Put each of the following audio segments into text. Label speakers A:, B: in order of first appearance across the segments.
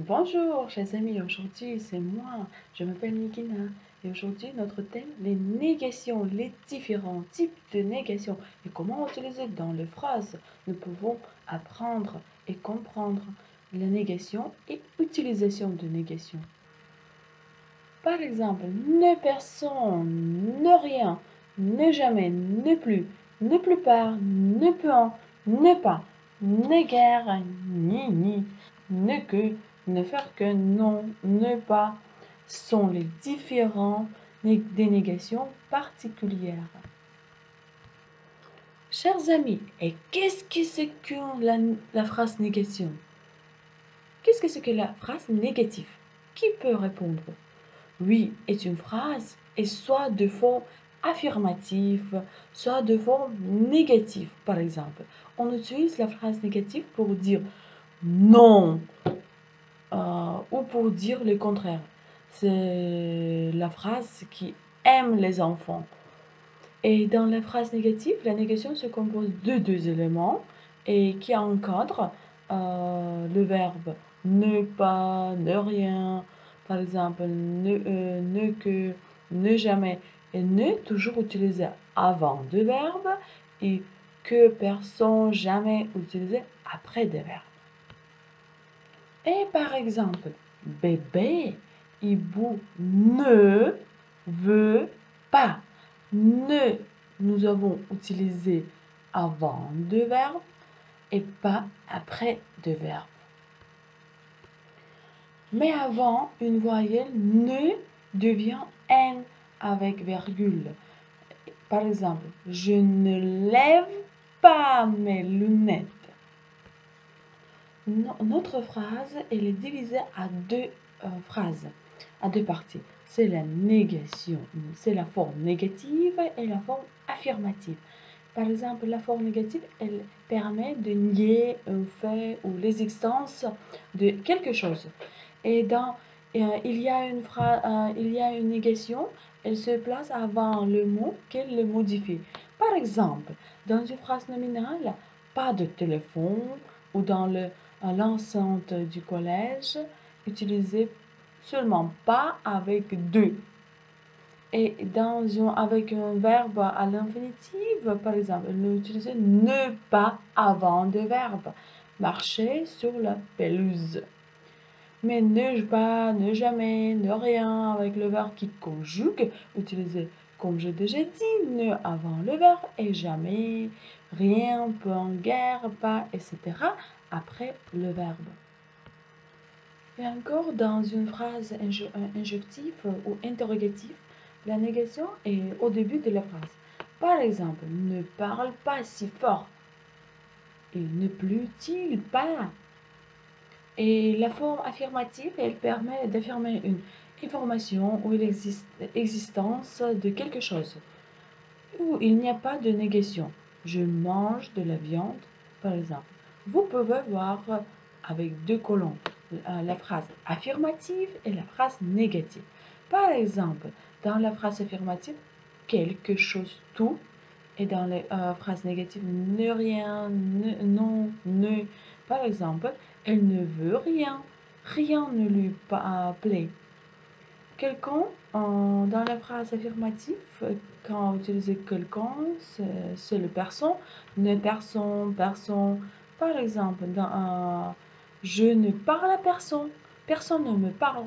A: Bonjour, chers amis, aujourd'hui c'est moi, je m'appelle Nikina et aujourd'hui notre thème, les négations, les différents types de négations et comment utiliser dans les phrases. Nous pouvons apprendre et comprendre la négation et utilisation de négation. Par exemple, ne personne, ne rien, ne jamais, ne plus pas, ne peut, ne pas, ne guère, ni, ne que, ne faire que, non, ne pas, sont les différents des négations particulières. Chers amis, et qu'est-ce que c'est que la phrase négation? Qu'est-ce que c'est que la phrase négative? Qui peut répondre? Oui est une phrase est soit de forme affirmative, soit de forme négative. Par exemple, on utilise la phrase négative pour dire non ou pour dire le contraire. C'est la phrase qui aime les enfants. Et dans la phrase négative, la négation se compose de deux éléments et qui encadrent le verbe ne pas, ne rien, par exemple ne que, ne jamais et ne toujours utilisé avant deux verbes et que personne jamais utilisé après des verbes. Et par exemple, bébé, hibou ne veut pas. Ne, nous avons utilisé avant deux verbes et pas après deux verbes. Mais avant, une voyelle ne devient N avec virgule. Par exemple, je ne lève pas mes lunettes. Notre phrase, elle est divisée à deux phrases, à deux parties. C'est la négation, c'est la forme négative et la forme affirmative. Par exemple, la forme négative, elle permet de nier un fait ou l'existence de quelque chose. Et il y a une négation, elle se place avant le mot qu'elle le modifie. Par exemple, dans une phrase nominale, pas de téléphone ou dans l'enceinte du collège, utilisez seulement pas avec de. Et avec un verbe à l'infinitif, par exemple, nous utilisons ne pas avant de verbe. Marcher sur la pelouse. Mais ne pas, ne jamais, ne rien avec le verbe qui conjugue, utilisez comme j'ai déjà dit, ne avant le verbe et jamais, rien, peu en guerre, pas, etc. après le verbe. Et encore dans une phrase injective ou interrogative, la négation est au début de la phrase. Par exemple, ne parle pas si fort. Et ne pleut-il pas? Et la forme affirmative, elle permet d'affirmer une information ou l'existence de quelque chose, où il n'y a pas de négation. Je mange de la viande, par exemple. Vous pouvez voir avec deux colonnes la phrase affirmative et la phrase négative. Par exemple, dans la phrase affirmative, quelque chose, tout, et dans les phrases négatives, ne rien, non, ne. Par exemple, elle ne veut rien, rien ne lui plaît. Quelqu'un, dans la phrase affirmative, quand on utilise quelqu'un, c'est le personne, ne personne, personne. Par exemple, je ne parle à personne, personne ne me parle.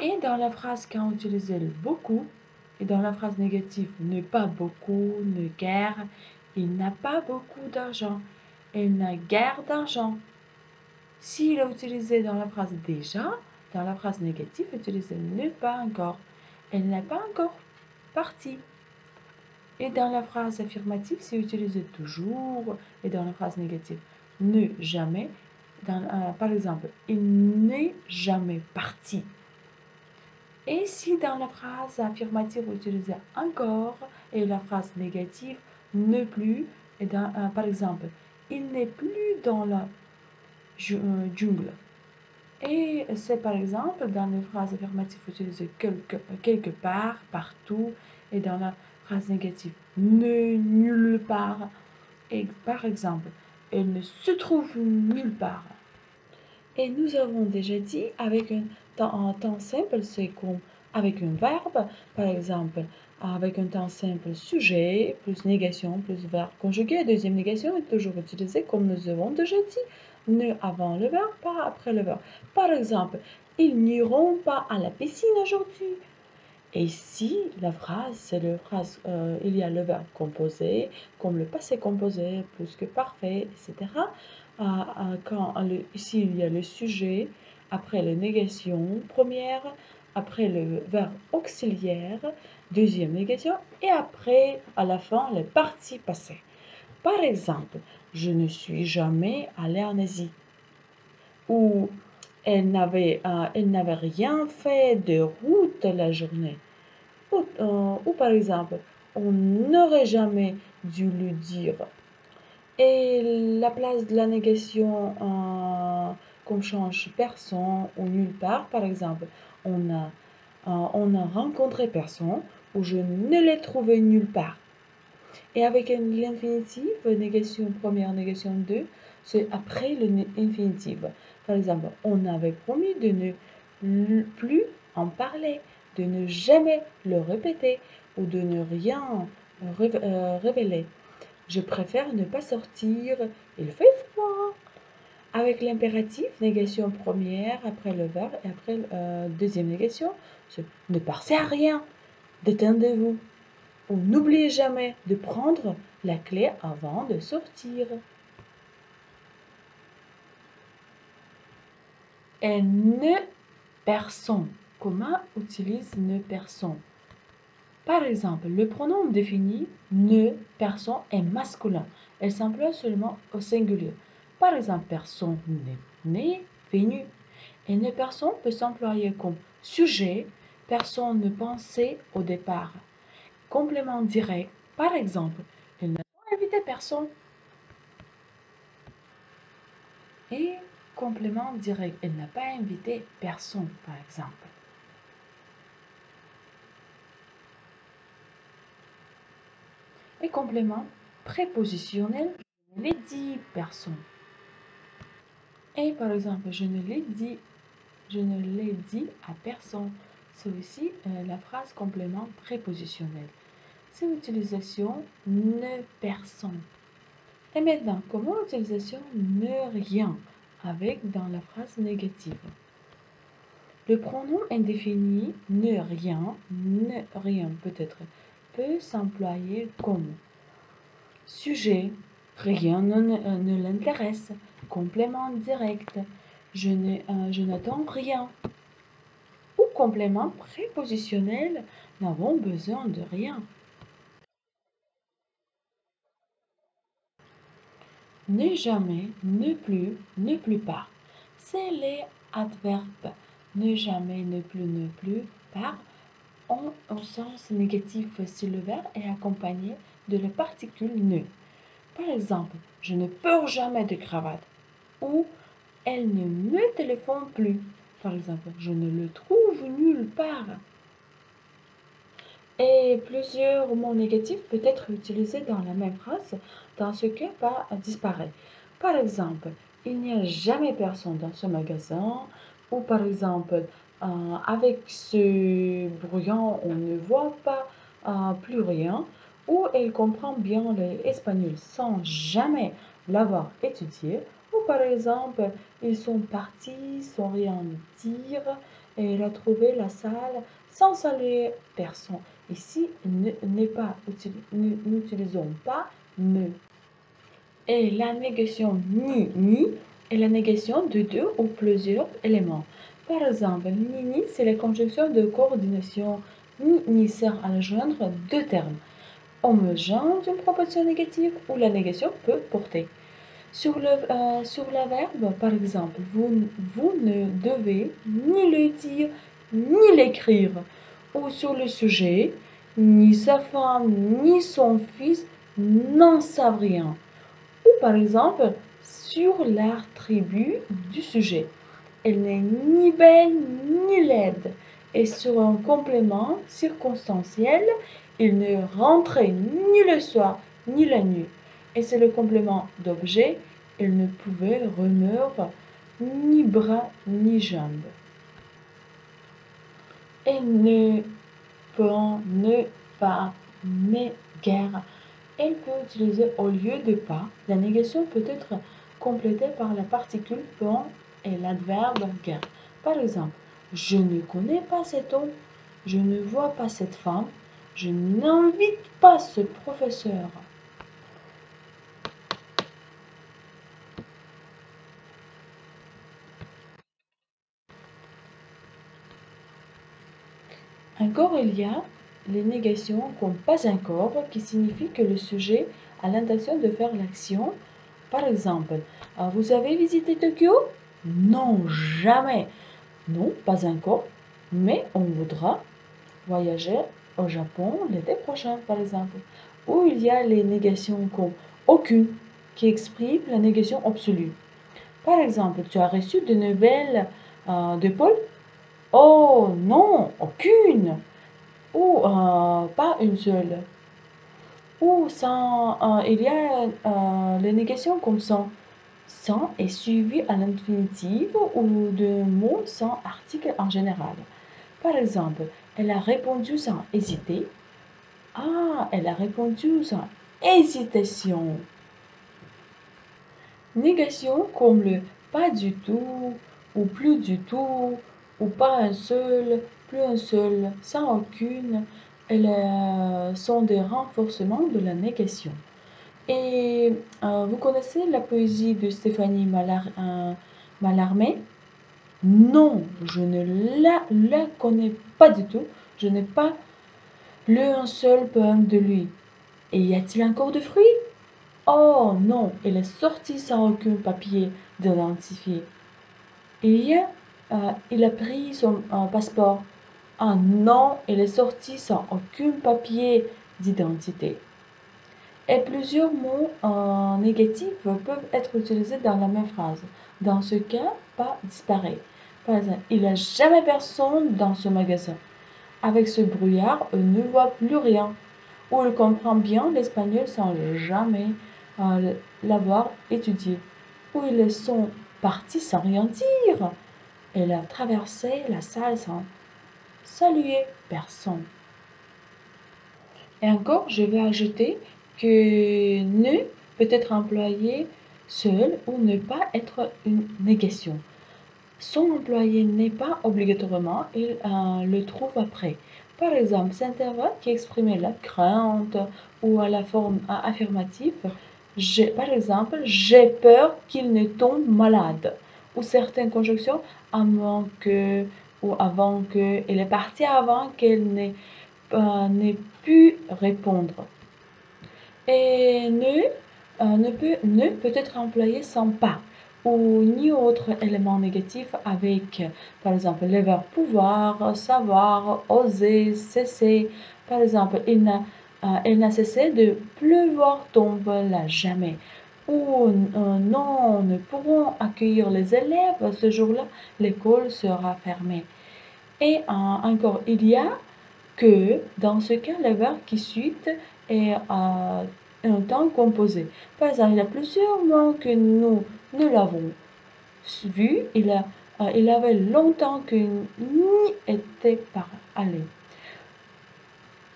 A: Et dans la phrase quand on utilise le beaucoup, et dans la phrase négative, ne pas beaucoup, ne guère, il n'a pas beaucoup d'argent, il n'a guère d'argent. S'il est utilisé dans la phrase déjà, dans la phrase négative, utilisez ne pas encore. Elle n'est pas encore partie. Et dans la phrase affirmative, c'est utilisé toujours. Et dans la phrase négative, ne jamais. Par exemple, il n'est jamais parti. Et si dans la phrase affirmative, vous utilisez encore et la phrase négative, ne plus, et par exemple, il n'est plus dans la jungle. Et c'est par exemple dans les phrases affirmatives, vous utilisez quelque part, partout, et dans la phrase négative, ne nulle part. Et par exemple, elle ne se trouve nulle part. Et nous avons déjà dit avec un temps simple, c'est comme avec un verbe, par exemple, avec un temps simple, sujet, plus négation, plus verbe conjugué. Deuxième négation est toujours utilisée comme nous avons déjà dit. Ne avant le verbe, pas après le verbe. Par exemple, ils n'iront pas à la piscine aujourd'hui. Et ici, la phrase, c'est la phrase, il y a le verbe composé, comme le passé composé, plus que parfait, etc. Ici, il y a le sujet, après la négation première, après le verbe auxiliaire, deuxième négation, et après, à la fin, le parti passé. Par exemple, je ne suis jamais allée en Asie. Ou elle n'avait rien fait de route la journée. Ou par exemple, on n'aurait jamais dû le dire. Et la place de la négation, qu'on change personne ou nulle part, par exemple, on a rencontré personne ou je ne l'ai trouvé nulle part. Et avec l'infinitif, négation première, négation 2, c'est après l'infinitif. Par exemple, on avait promis de ne plus en parler, de ne jamais le répéter ou de ne rien révéler. Je préfère ne pas sortir, il fait froid. Avec l'impératif, négation première, après le verbe et après deuxième négation, ne pensez à rien, détendez-vous. Ou n'oubliez jamais de prendre la clé avant de sortir. Et ne personne. Comment utilise ne personne? Par exemple, le pronom défini ne personne est masculin. Elle s'emploie seulement au singulier. Par exemple, personne n'est né, venu. Et ne personne peut s'employer comme sujet, personne ne pensait au départ. Complément direct, par exemple, il n'a pas invité personne. Et complément direct, elle n'a pas invité personne, par exemple. Et complément prépositionnel, je ne l'ai dit personne. Et par exemple, je ne l'ai dit à personne. C'est aussi la phrase complément prépositionnel. C'est l'utilisation ne personne. Et maintenant, comment l'utilisation ne rien avec dans la phrase négative? Le pronom indéfini ne rien peut s'employer comme sujet, rien ne l'intéresse, complément direct, je n'attends rien. Ou complément prépositionnel, n'avons besoin de rien. Ne jamais, ne plus pas. C'est les adverbes ne jamais, ne plus pas ont un sens négatif si le verbe est accompagné de la particule ne. Par exemple, je ne porte jamais de cravate ou elle ne me téléphone plus. Par exemple, je ne le trouve nulle part. Et plusieurs mots négatifs peuvent être utilisés dans la même phrase, dans ce cas pas disparaît. Par exemple, il n'y a jamais personne dans ce magasin, ou par exemple, avec ce brouillon, on ne voit pas plus rien, ou elle comprend bien l'espagnol sans jamais l'avoir étudié, ou par exemple, ils sont partis sans rien dire, et elle a trouvé la salle sans saluer personne. Ici, n'utilisons pas ne. Et la négation ni est la négation de deux ou plusieurs éléments. Par exemple, ni c'est la conjonction de coordination. Ni sert à joindre deux termes homogènes d'une proposition négative ou la négation peut porter. Sur la verbe, par exemple, vous ne devez ni le dire ni l'écrire. Ou sur le sujet, ni sa femme ni son fils n'en savent rien. Ou par exemple, sur l'attribut du sujet, elle n'est ni belle ni laide. Et sur un complément circonstanciel, il ne rentrait ni le soir ni la nuit. Et c'est le complément d'objet, il ne pouvait remuer ni bras, ni jambes. Elle ne peut, ne pas, n'est guère. Elle peut utiliser au lieu de pas. La négation peut être complétée par la particule peut et l'adverbe guère. Par exemple, je ne connais pas cet homme, je ne vois pas cette femme, je n'invite pas ce professeur. Encore il y a les négations comme pas encore qui signifie que le sujet a l'intention de faire l'action. Par exemple, vous avez visité Tokyo? Non, jamais. Non, pas encore, mais on voudra voyager au Japon l'été prochain, par exemple. Ou il y a les négations comme aucune, qui expriment la négation absolue. Par exemple, tu as reçu des nouvelles de Paul? Oh non, aucune. Ou pas une seule. Ou sans, il y a les négations comme sans. Sans est suivi à l'infinitif ou de mots sans article en général. Par exemple, elle a répondu sans hésiter. Ah, elle a répondu sans hésitation. Négation comme le pas du tout, ou plus du tout, ou pas un seul, plus un seul, sans aucune, elles sont des renforcements de la négation. Et vous connaissez la poésie de Stéphanie Mallarmé? Non, je ne la connais pas du tout. Je n'ai pas lu un seul poème de lui. Et y a-t-il encore de fruits? Oh non, il est sorti sans aucun papier d'identifié. Il a pris son passeport. Ah non, il est sorti sans aucun papier d'identité. Et plusieurs mots négatifs peuvent être utilisés dans la même phrase. Dans ce cas, pas disparaît. Par exemple, il n'y a jamais personne dans ce magasin. Avec ce brouillard, on ne voit plus rien. Ou il comprend bien l'espagnol sans jamais l'avoir étudié. Ou ils sont partis sans rien dire. Elle a traversé la salle sans saluer personne. Et encore, je vais ajouter que ne peut être employé seul ou ne pas être une négation. Son employé n'est pas obligatoirement, il le trouve après. Par exemple, cet intervalle qui exprimait la crainte ou à la forme affirmative. Par exemple, j'ai peur qu'il ne tombe malade. Ou certaines conjonctions avant que ou avant que, il est parti avant qu'elle n'ait pu répondre. Et ne peut être employé sans pas ou ni autre élément négatif avec, par exemple, le verbe pouvoir, savoir, oser, cesser. Par exemple, il n'a cessé de pleuvoir tombe là jamais. Ou non, nous pourrons accueillir les élèves ce jour-là, l'école sera fermée. Et encore, il y a que dans ce cas, le verbe qui suit est un temps composé. Par exemple, il y a plusieurs mots que nous l'avons vu. Il avait longtemps que ni était par aller.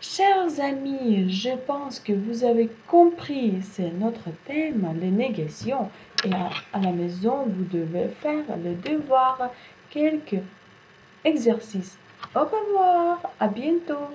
A: Chers amis, je pense que vous avez compris, c'est notre thème, les négations. Et à la maison, vous devez faire le devoir, quelques exercices. Au revoir, à bientôt.